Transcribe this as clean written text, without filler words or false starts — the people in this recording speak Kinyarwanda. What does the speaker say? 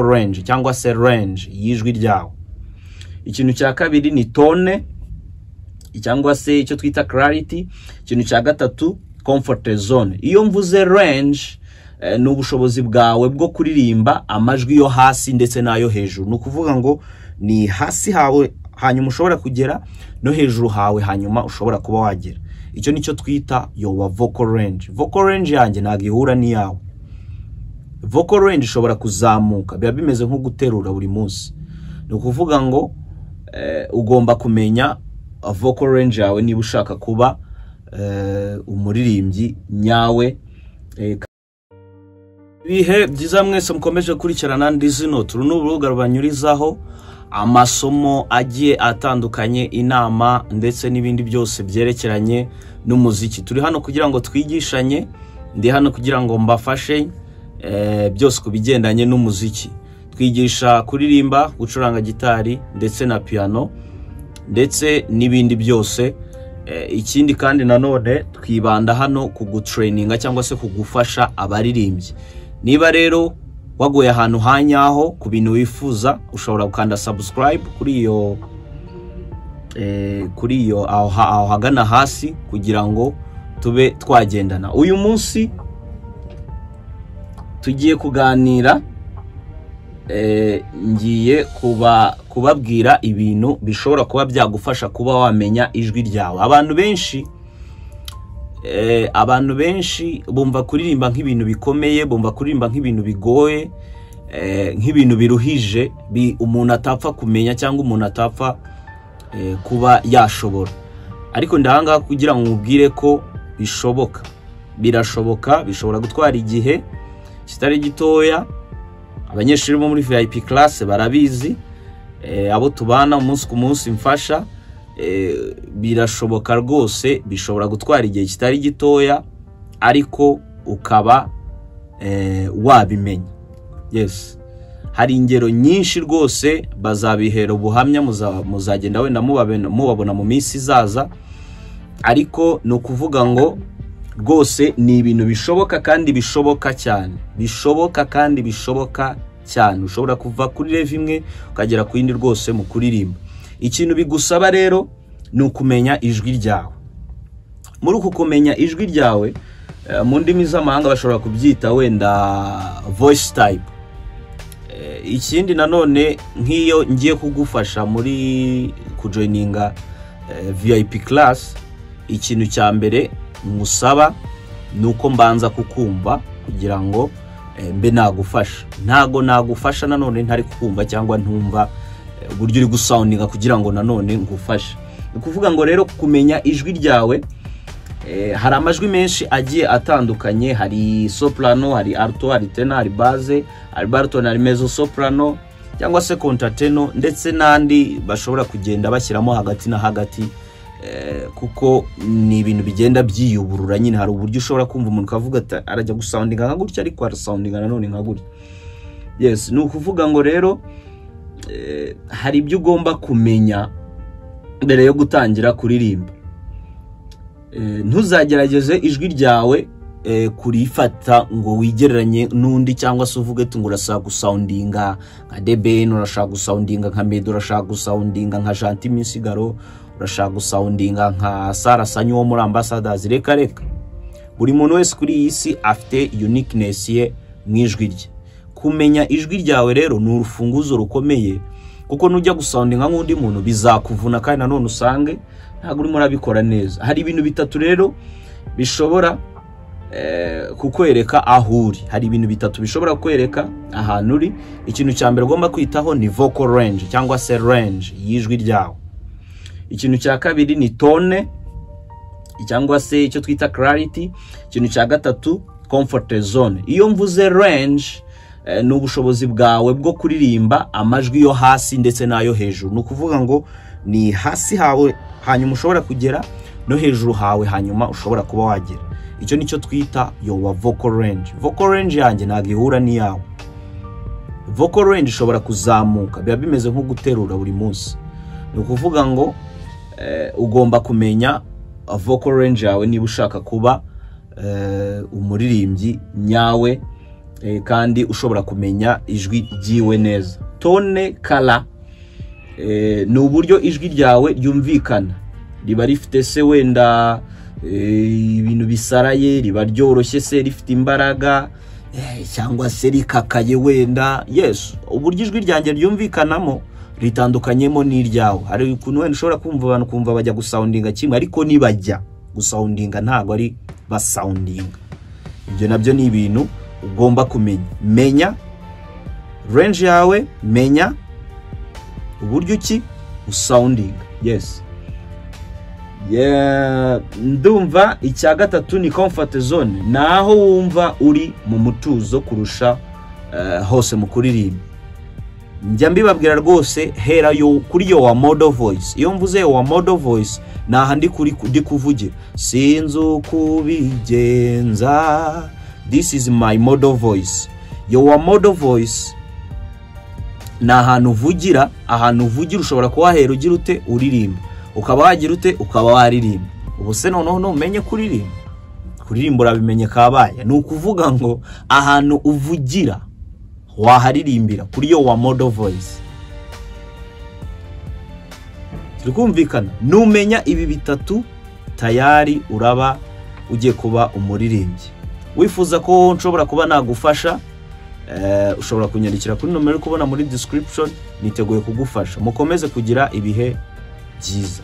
range cyangwa se range y'ijwi ryawe. Ikintu cya kabiri ni tone cyangwa se icyo twita clarity. Ikintu cya gatatu comfort zone. Iyo mvuze range ni ubushobozi bwawe bwo kuririmba amajwi yo hasi ndetse nayo hejuru. No kuvuga ngo ni hasi hawe hanyuma ushobora kugera, no hejuru hawe hanyuma ushobora kuba wagera. Icyo nicyo twita your vocal range. Vocal range yanjye ntabwo ihura n'iyawe. Vocal range ishobora kuzamuka, biba bimeze nko guterura buri munsi. No kuvuga ngo ugomba kumenya vocal range yawe niba ushaka kuba umuririmbyi nyawe. Bihe byiza mwese mukomeje kurikirana Ndizino, turu n'urubuga rubanyurizaho amasomo agiye atandukanye, inama ndetse n'ibindi byose byerekeranye n'umuziki. Turi hano kugira ngo twigishanye, ndi hano kugira ngo mbafashe byose kubigendanye n'umuziki. Twigisha kuririmba, gucuranga gitari ndetse na piano ndetse n'ibindi byose. Ikindi kandi nanone twibanda hano kugutraininga cyangwa se kugufasha abaririmbyi. Niba rero wagoye ahantu hanyaho ku bintu wifuza, ushobora gukanda subscribe kuri iyo aho hagana hasi kugira ngo tube twagendana. Uyu munsi tugiye kuganira, ngiye kubabwira ibintu bishobora kuba byagufasha kuba wamenya ijwi ryawe. Abantu benshi bumva kuririmba nk'ibintu bikomeye, bumva kuririmba nk'ibintu bigoye, nk'ibintu biruhije, umuntu atapfa kumenya cyangwa umuntu atapfa kuba yashobora. Ariko ndahanga kugira ngo mubwire ko bishoboka. Birashoboka, bishobora gutwara igihe kitari gitoya. Abanyeshuri bo muri VIP class barabizi, abo tubana umunsi ku munsi mfasha, birashoboka rwose, bishobora gutwara igihe kitari gitoya ariko ukaba wabimenya. Yes, hari ingero nyinshi rwose, bazabihera ubuhamya, muzagenda wenda mubabona mu minsi izaza. Ariko no kuvuga ngo rwose ni ibintu bishoboka kandi bishoboka cyane. Bishoboka kandi bishoboka cyane. Ushobora kuva kuri level imwe ukagera ku yindi rwose mu kuririmba. Ikintu bigusaba rero ni ukumenya ijwi ryawe. Muri uku kumenya ijwi ryawe, mu ndimi z'amahanga bashobora kubyita wenda voice type. Ikindi nanone nk'iyo ngiye kugufasha muri kujoininga VIP class, ikintu cya mbere musaba nuko mbanza kukumva kugira ngo mbe nagufasha. Ntago nagufasha nanone ntari kukumva cyangwa ntumva uburyo uri gusoundinga kugira ngo nanone ngufashe. Ni kuvuga ngo rero kumenya ijwi ryawe, hari amajwi menshi agiye atandukanye. Hari soprano, hari alto, hari tenor, hari basse, hari baritone, hari mezzo soprano cyangwa se contratenor ndetse n'andi bashobora kugenda bashyiramo hagati na hagati, kuko ni ibintu bigenda byiyuburura. Nyine hari uburyo ushobora kumva umuntu kavuga ati arajya gusoundinga nka gutya ariko arasoundinga nanone nka gutya. Yes, ni ukuvuga ngo rero hari ibyo ugomba kumenya mbere yo gutangira kuririmba. Ntuzagerageze ijwi ryawe kurifata ngo wigereranye n'undi, cyangwa se uvuge ati ngo urashaka gusoundinga nka Deben, urashaka gusoundinga nka Meddy, urashaka gusoundinga nka Gentil Misigaro, urashaka gusoundinga nka Sara Sanyu wo muri Ambassadors. Reka buri muntu wese kuri iyi si afite uniqueness ye mu ijwi rye. Kumenya ijwi ryawe rero ni urufunguzo rukomeye, kuko nujya gusoundinga nk'undi muntu bizakuvuna kandi nanone usange ntabwo urimo urabikora neza. Hari ibintu bitatu rero bishobora kukwereka aho uri. Hari ibintu bitatu bishobora kwereka ahantu uri. Ikintu cya mbere ugomba kwitaho ni vocal range cyangwa se range y'ijwi ryawe. Ikintu cya kabiri ni tone cyangwa se icyo twita clarity. Ikintu cya gatatu comfort zone. Iyo mvuze range ni ubushobozi bwawe bwo kuririmba amajwi yo hasi ndetse nayo hejuru. No kuvuga ngo ni hasi hawe hanyuma ushobora kugera, no hejuru hawe hanyuma ushobora kuba wagera. Icyo nicyo twita your vocal range. Vocal range yanjye ntabwo ihura n'iyawe. Vocal range ishobora kuzamuka, biba bimeze nko guterura buri munsi. Ni ukuvuga ngo ugomba kumenya vocal range yawe niba ushaka kuba umuririmbyi nyawe kandi ushobora kumenya ijwi ryiwe neza. Tone color ni uburyo ijwi ryawe ryumvikana, riba rifite se wenda ibintu bisaraye, riba ryoroshye se rifite imbaraga, cyangwa se rikakaye wenda. Yes, uburyo ijwi ryanjye ryumvikanamo ritandukanyemo n'iryawe. Hari ukuntu wenda ushobora kumva abantu kumva bajya gusoundinga kimwe, ariko nibajya gusoundinga ntago ari basoundinga. Ibyo nabyo ni ibintu ugomba kumenya. Menya range yawe, menya uburyo ki usoundinga. Yes. Ndumva icya gatatu ni comfort zone, naho wumva uri mu mutuzo kurusha hose mu kuririmba. Njya mbibabwira rwose, hera yo kuri yo wa model voice. Iyo mvuze wa model voice nahandi ndi kuvugira sinzu kubigenza, this is my model voice. Yo wa model voice na ahantu uvugira, ushobora kuhahera ugira ute uririmba, ukaba wagira ute ukaba waririmba. Ubuse noneho umenye kuririmba, urabimenye kabaye. Ni ukuvuga ngo ahantu uvugira waharirimbira kuri yo wa model voice. Turikumvikana? Numenya ibi bitatu tayari uraba ugiye kuba umuririmbyi. Wifuza ko nshobora kuba nagufasha, ushobora kunyandikira kuri nomero uri kubona muri description, niteguye kugufasha. Mukomeze kugira ibihe byiza.